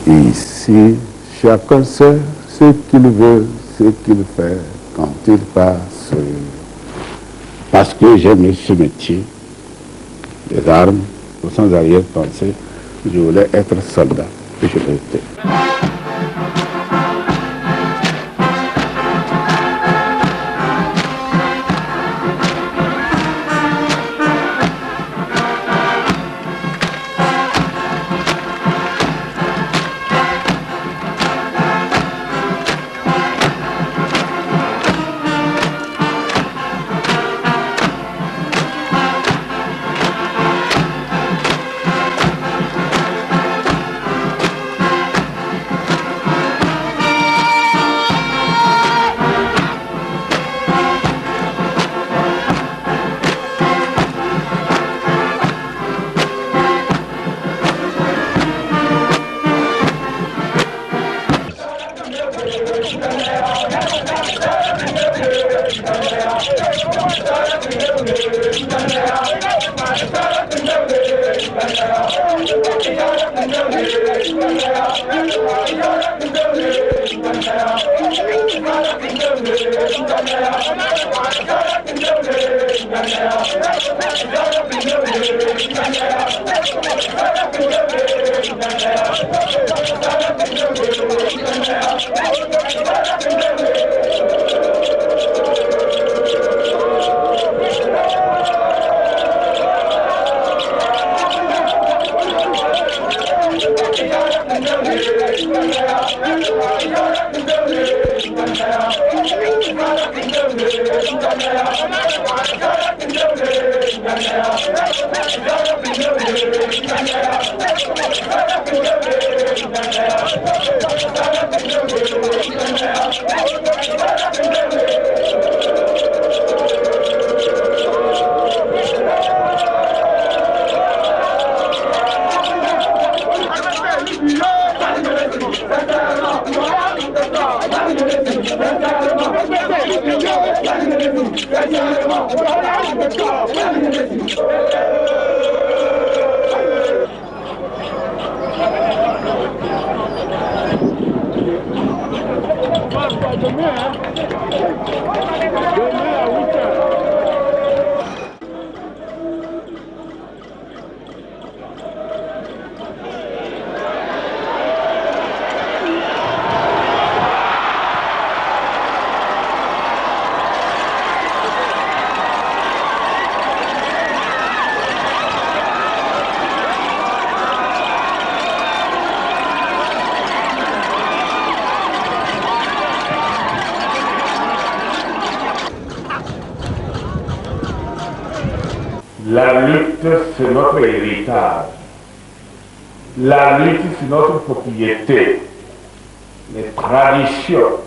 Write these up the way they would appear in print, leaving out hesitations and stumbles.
Et ici, chacun sait ce qu'il veut, ce qu'il fait quand il passe. Parce que j'aime ce métier, les armes, sans arrière-pensée, je voulais être soldat, et je l'ai été. La lutte, c'est notre héritage. La lutte, c'est notre propriété. Les traditions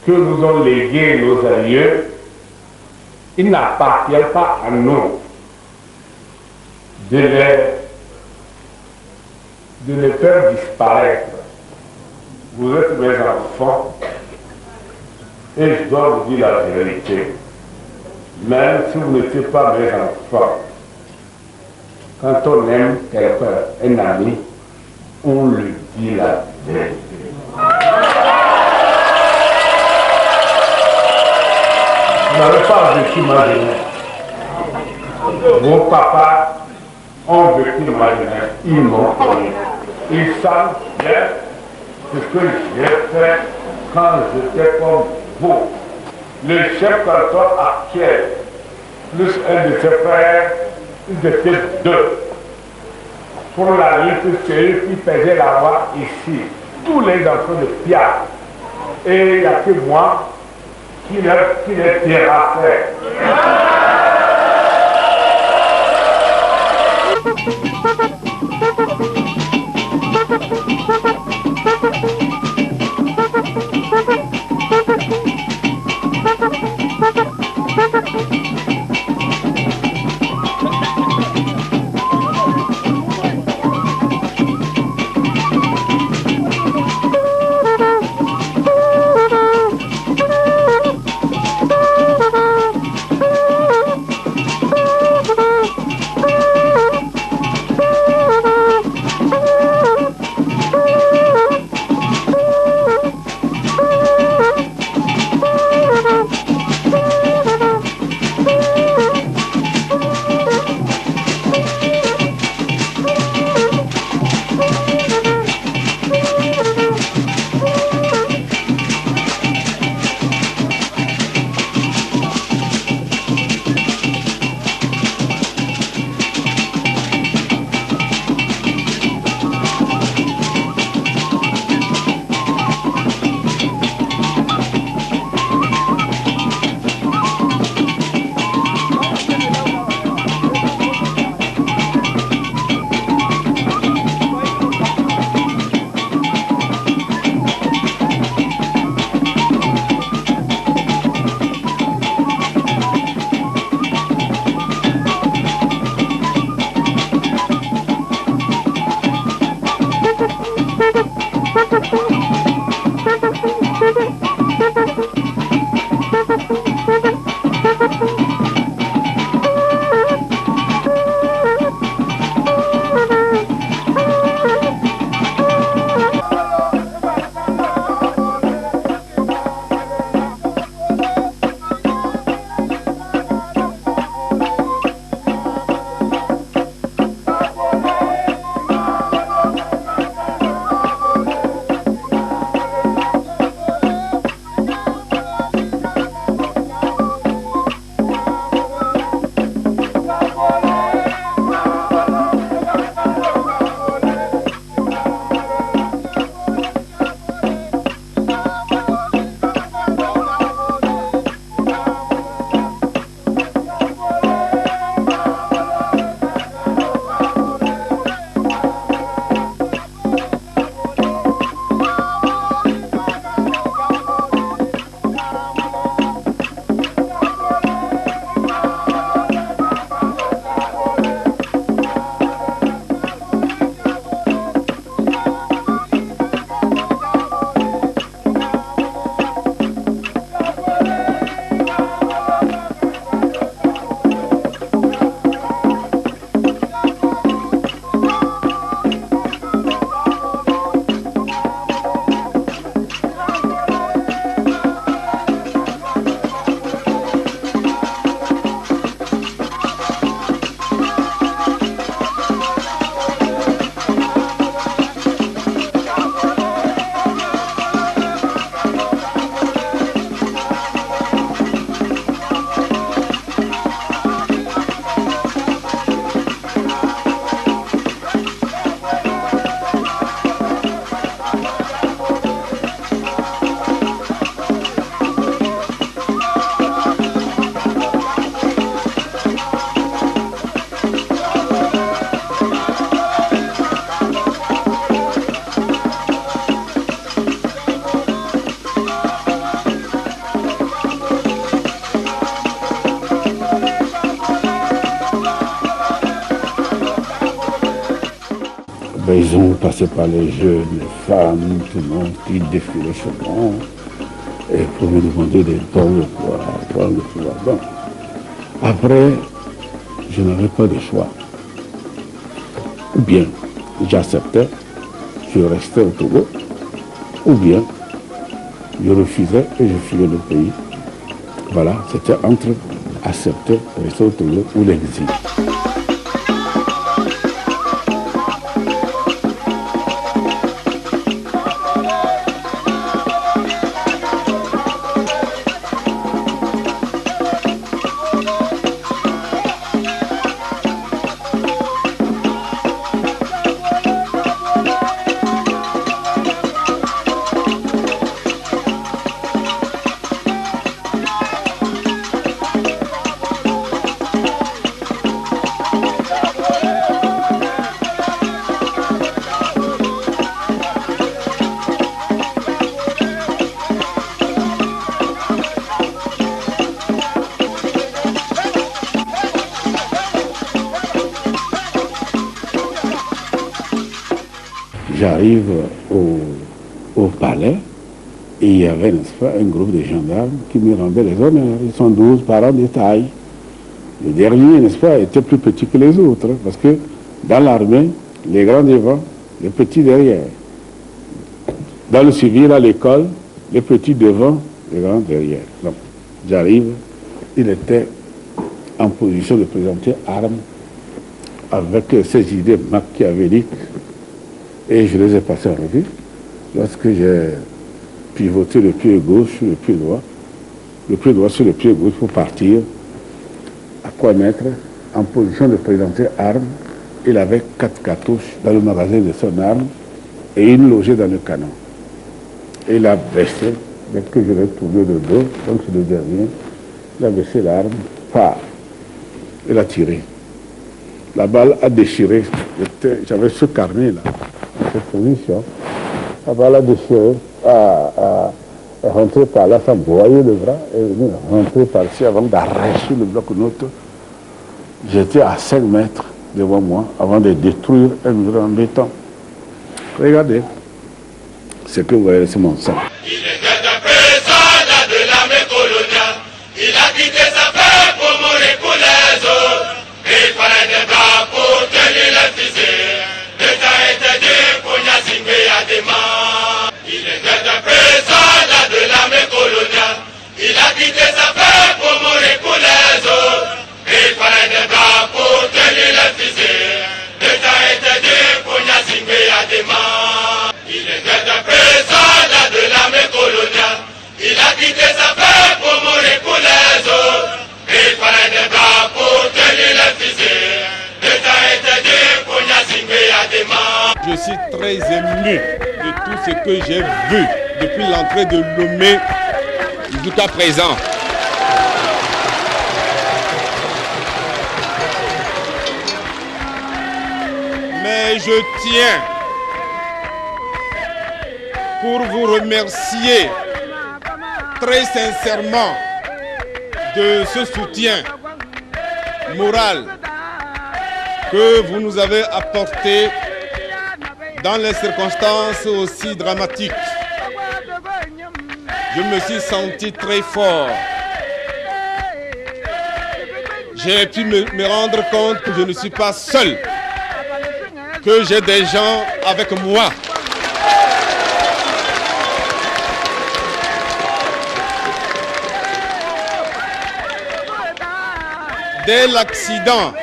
que nous ont léguées nos aïeux, il n'appartient pas à nous de les faire disparaître. Vous êtes mes enfants et je dois vous dire la vérité. Même si vous n'étiez pas mes enfants, quand on aime quelqu'un, un ami, on lui dit la vérité. Vous n'avez pas vécu ma jeunesse. Vos papas ont vécu ma jeunesse. Ils m'ont connu. Ils savent bien ce que j'ai fait quand j'étais comme vous. Le chef canton actuel, plus un de ses frères, ils étaient deux. Pour la lutte, c'est eux qui faisaient la voix ici. Tous les enfants de Pierre. Et il n'y a que moi qui les terrassais. passait par les jeunes, les femmes, tout le monde qui défilait chez moi et pour me demander des dons de pouvoir. Bon. Après, je n'avais pas de choix. Ou bien j'acceptais, je restais au Togo, ou bien je refusais et je fuyais le pays. Voilà, c'était entre accepter, rester au Togo ou l'exil. J'arrive au palais et il y avait, n'est-ce pas, un groupe de gendarmes qui me rendaient les honneurs. Ils sont 12 parents de taille. Le dernier, n'est-ce pas, était plus petit que les autres, parce que dans l'armée, les grands devant, les petits derrière. Dans le civil, à l'école, les petits devant, les grands derrière. Donc, j'arrive, il était en position de présenter armes avec ces idées machiavéliques. Et je les ai passés en revue. Lorsque j'ai pivoté le pied gauche sur le pied droit sur le pied gauche pour partir, à quoi mettre, en position de présenter armes, il avait 4 cartouches dans le magasin de son arme et une logée dans le canon. Et il a baissé, dès que je l'ai tourné de dos, donc c'est le dernier, il a baissé l'arme, il a tiré. La balle a déchiré, j'avais ce carnet là. Cette position, la balle a déchiré, a rentré par là, ça broyait le bras, et rentré par-ci avant d'arracher le bloc note. J'étais à 5 mètres devant moi avant de détruire un mur en béton. Regardez, ce que vous voyez, c'est mon sang. Il était un président de l'armée coloniale, il a quitté sa paix pour mourir pour les autres. Il fallait des bras pour tenir les fusils. L'État était dit pour Nyasingbe Adema. Il était un président de l'armée coloniale. Il a quitté sa paix pour mourir pour les autres. Il fallait des bras pour tenir les fusils. L'État était dit pour Nyasingbe Adema. Il était un président de l'armée coloniale. Il a quitté sa paix pour mourir pour les autres. Il fallait des bras pour tenir les fusils. L'État était dit pour Nyasingbe Adema. Je suis très ému de tout ce que j'ai vu depuis l'entrée de Lomé jusqu'à présent. Mais je tiens pour vous remercier très sincèrement de ce soutien moral que vous nous avez apporté dans les circonstances aussi dramatiques. Je me suis senti très fort. J'ai pu me rendre compte que je ne suis pas seul, que j'ai des gens avec moi. Dès l'accident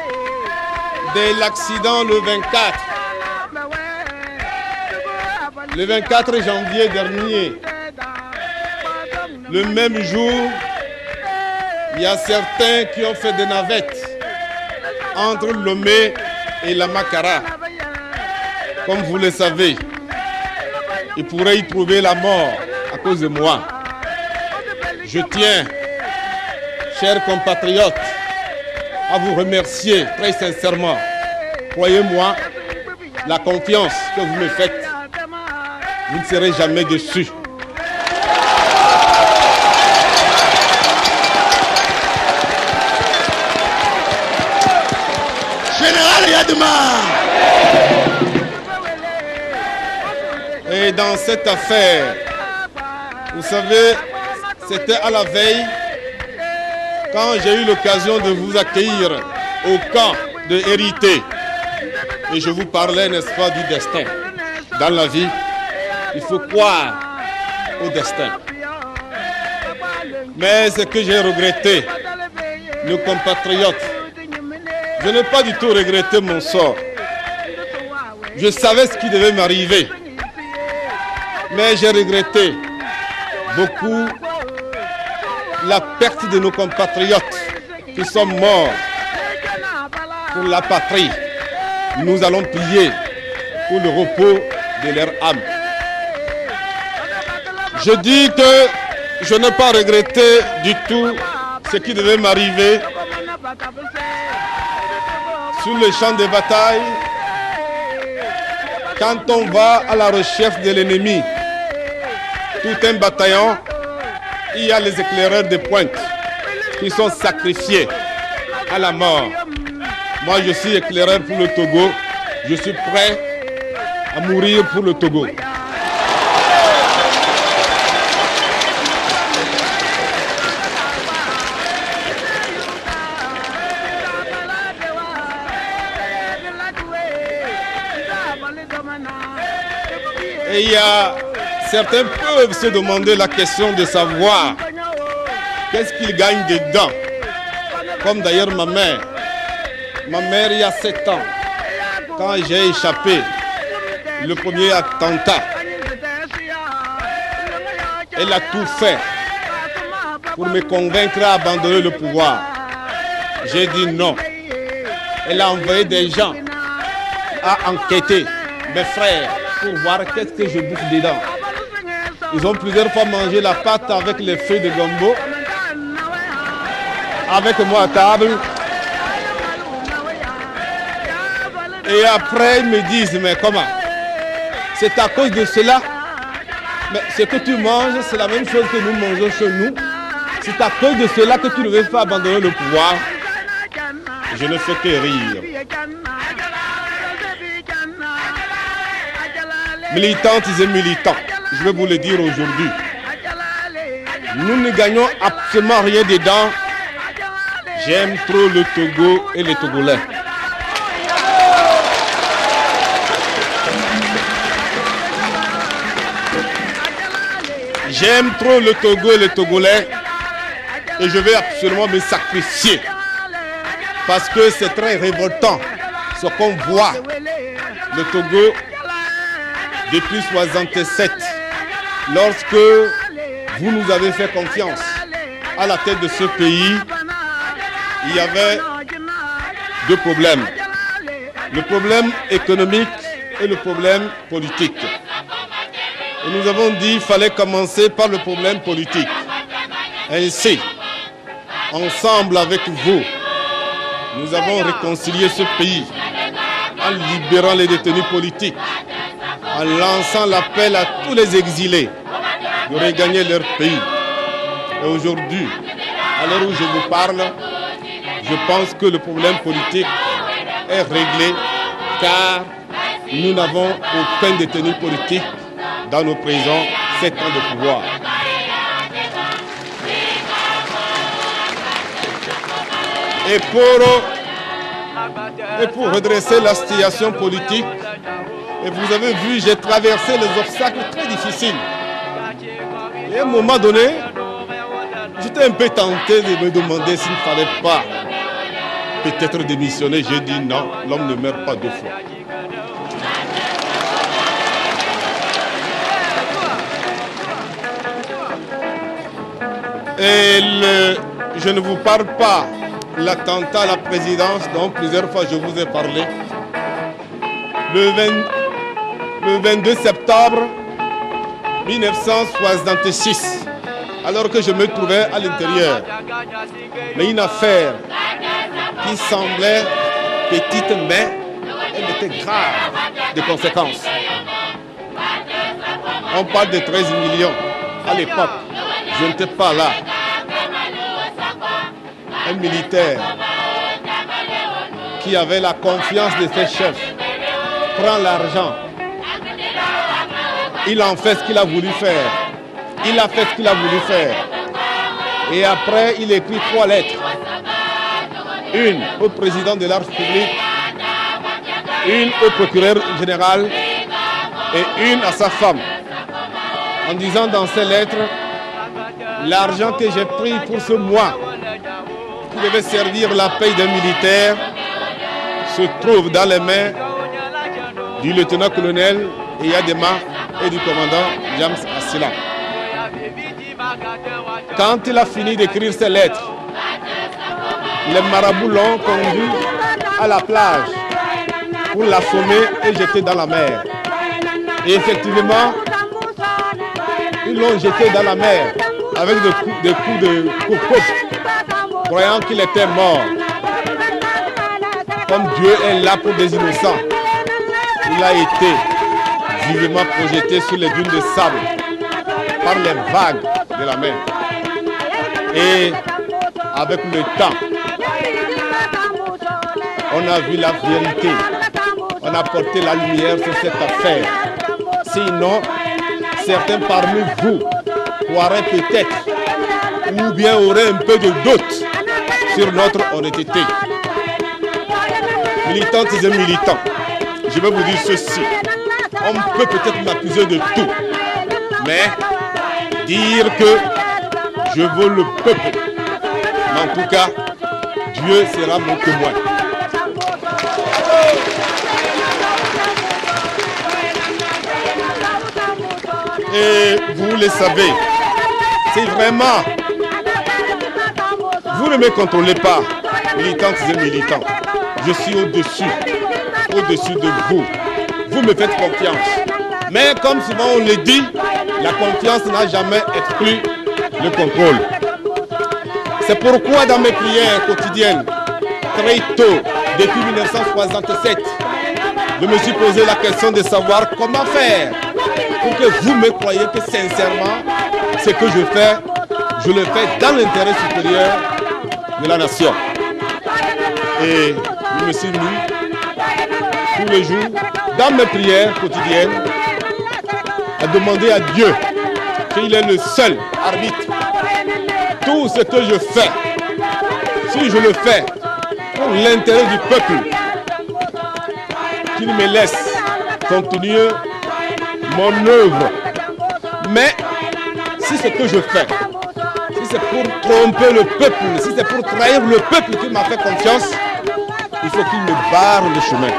le 24 janvier dernier, le même jour, il y a certains qui ont fait des navettes entre Lomé et la Makara. Comme vous le savez, ils pourraient y trouver la mort à cause de moi. Je tiens, chers compatriotes, à vous remercier très sincèrement. Croyez-moi, la confiance que vous me faites, vous ne serez jamais déçus. Général Yadema, Et dans cette affaire, vous savez, c'était à la veille, quand j'ai eu l'occasion de vous accueillir au camp de Hérité. Et je vous parlais, n'est-ce pas, du destin. Dans la vie, il faut croire au destin. Mais ce que j'ai regretté, nos compatriotes, je n'ai pas du tout regretté mon sort. Je savais ce qui devait m'arriver. Mais j'ai regretté beaucoup la perte de nos compatriotes qui sont morts pour la patrie. Nous allons prier pour le repos de leur âme. Je dis que je n'ai pas regretté du tout ce qui devait m'arriver sur le champ de bataille. Quand on va à la recherche de l'ennemi, tout un bataillon, il y a les éclaireurs de pointe qui sont sacrifiés à la mort. Moi, je suis éclaireur pour le Togo. Je suis prêt à mourir pour le Togo. Et il y a certains peuvent se demander la question de savoir qu'est-ce qu'ils gagnent dedans. Comme d'ailleurs ma mère. Ma mère, il y a 7 ans, quand j'ai échappé le premier attentat, elle a tout fait pour me convaincre à abandonner le pouvoir. J'ai dit non. Elle a envoyé des gens à enquêter, mes frères, pour voir qu'est-ce que je bouffe dedans. Ils ont plusieurs fois mangé la pâte avec les feuilles de gombo, avec moi à table. Et après, ils me disent, mais comment? C'est à cause de cela? Mais ce que tu manges, c'est la même chose que nous mangeons chez nous. C'est à cause de cela que tu ne veux pas abandonner le pouvoir. Je ne fais que rire. Militantes et militants, je vais vous le dire aujourd'hui. Nous ne gagnons absolument rien dedans. J'aime trop le Togo et les Togolais. J'aime trop le Togo et les Togolais et je vais absolument me sacrifier parce que c'est très révoltant ce qu'on voit. Le Togo, depuis 1967, lorsque vous nous avez fait confiance à la tête de ce pays, il y avait 2 problèmes. Le problème économique et le problème politique. Et nous avons dit qu'il fallait commencer par le problème politique. Ainsi, ensemble avec vous, nous avons réconcilié ce pays en libérant les détenus politiques, en lançant l'appel à tous les exilés de regagner leur pays. Et aujourd'hui, à l'heure où je vous parle, je pense que le problème politique est réglé car nous n'avons aucun détenu politique dans nos prisons 7 ans de pouvoir. Et pour redresser la situation politique, et vous avez vu, j'ai traversé les obstacles très difficiles. Et à un moment donné, j'étais un peu tenté de me demander s'il ne fallait pas peut-être démissionner. J'ai dit non, l'homme ne meurt pas 2 fois. Et je ne vous parle pas l'attentat à la présidence dont plusieurs fois je vous ai parlé. Le 22 septembre 1966, alors que je me trouvais à l'intérieur. Mais une affaire qui semblait petite, mais elle était grave de conséquences. On parle de 13 millions à l'époque. Je n'étais pas là. Un militaire qui avait la confiance de ses chefs prend l'argent il en fait ce qu'il a voulu faire. Il a fait ce qu'il a voulu faire. Et après, il écrit 3 lettres. Une au président de la République, une au procureur général et une à sa femme. En disant dans ces lettres, l'argent que j'ai pris pour ce mois, qui devait servir la paye d'un militaire, se trouve dans les mains du lieutenant-colonel Eyadema et du commandant James Assila. Quand il a fini d'écrire ces lettres, les marabouts l'ont conduit à la plage pour l'assommer et jeter dans la mer. Et effectivement, ils l'ont jeté dans la mer avec des coups de coupe, croyant qu'il était mort. Comme Dieu est là pour des innocents, il a été vivement projeté sur les dunes de sable par les vagues de la mer. Et avec le temps, on a vu la vérité. On a porté la lumière sur cette affaire. Sinon, certains parmi vous croiraient peut-être ou bien auraient un peu de doute sur notre honnêteté. Militantes et militants, je vais vous dire ceci. On peut peut-être m'accuser de tout, mais dire que je vole le peuple. Mais en tout cas, Dieu sera mon témoin. Et vous le savez, c'est vraiment, vous ne me contrôlez pas, militantes et militants. Je suis au-dessus de vous. Vous me faites confiance. Mais comme souvent on le dit, la confiance n'a jamais exclu le contrôle. C'est pourquoi dans mes prières quotidiennes, très tôt, depuis 1967, je me suis posé la question de savoir comment faire pour que vous me croyez que sincèrement, ce que je fais, je le fais dans l'intérêt supérieur de la nation. Et je me suis mis tous les jours, dans mes prières quotidiennes, à demander à Dieu qu'il est le seul arbitre. Tout ce que je fais, si je le fais pour l'intérêt du peuple, qu'il me laisse continuer mon œuvre. Mais si ce que je fais, si c'est pour tromper le peuple, si c'est pour trahir le peuple qui m'a fait confiance, il faut qu'il me barre le chemin.